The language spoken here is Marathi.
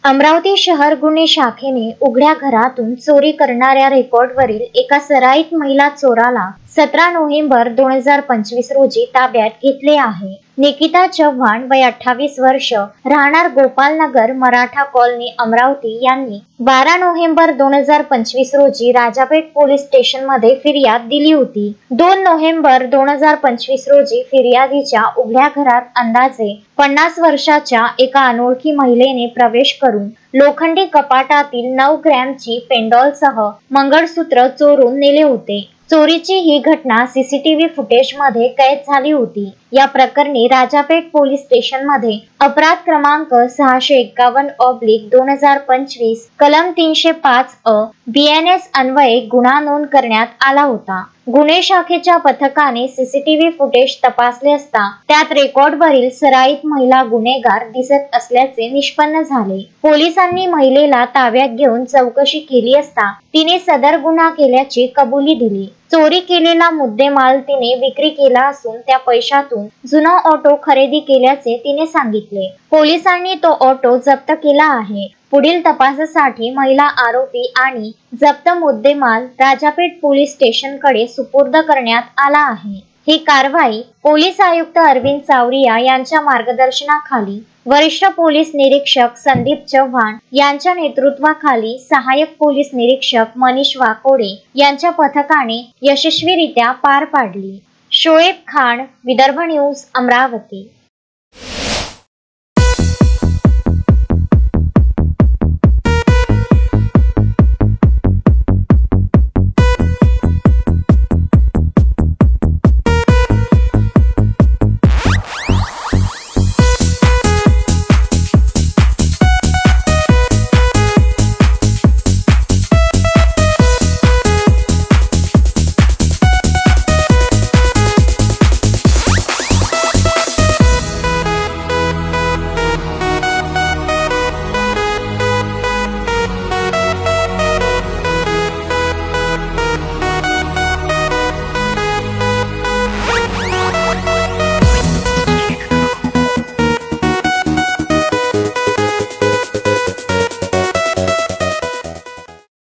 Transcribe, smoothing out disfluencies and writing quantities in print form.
अमरावती शहर गुन्हे शाखेने उघड्या घरातून चोरी करणाऱ्या रेकॉर्डवरील एका सराईत महिला चोराला 17 नोव्हेंबर 2025 रोजी ताब्यात घेतले आहे। निकिता चव्हाण वय 28 वर्ष, राहणार गोपालनगर मराठा कॉलनी अमरावती यांनी 12 नोव्हेंबर 2025 रोजी राजापेठ पोलीस स्टेशन मध्ये फिर्याद दिली होती। 2 नोव्हेंबर 2025 रोजी फिर्यादीच्या उघड्या घरात अंदाजे 50 वर्षाच्या एका अनोळखी महिलेने प्रवेश करून लोखंडी कपाटातील 9 ग्रॅमची पेंडॉलसह मंगळसूत्र चोरून नेले होते। चोरीची ही घटना सीसीटीव्ही फुटेज मध्ये कैद झाली होती। या प्रकरणी राजापेठ पोलीस स्टेशन मध्ये अपराध क्रमांक 651/2025 कलम 305 BNS अन्वये गुन्हा नोंद करण्यात आला होता। गुन्हे शाखेच्या पथकाने सीसीटीव्ही फुटेज तपासले असता त्यात रेकॉर्डवरील सराईत महिला गुन्हेगार दिसत असल्याचे निष्पन्न झाले। पोलिसांनी महिलेला ताब्यात घेऊन चौकशी केली असता तिने सदर गुन्हा केल्याची कबुली दिली। चोरी केलेला मुद्देमाल तिने विक्री केला असून त्या पैशातून जुना ऑटो खरेदी केल्याचे तिने सांगितले। पोलिसांनी तो ऑटो जप्त केला आहे। पुढील तपासासाठी महिला आरोपी आणि जप्त मुद्देमाल राजापेठ पोलीस स्टेशनकडे सुपूर्द करण्यात आला आहे। ही कारवाई पोलीस आयुक्त अरविंद चावरिया यांच्या मार्गदर्शनाखाली वरिष्ठ पोलीस निरीक्षक संदीप चव्हाण यांच्या नेतृत्वाखाली सहाय्यक पोलीस निरीक्षक मनीष वाकोडे यांच्या पथकाने यशस्वीरित्या पार पाडली। शोएब खान, विदर्भ न्यूज, अमरावती।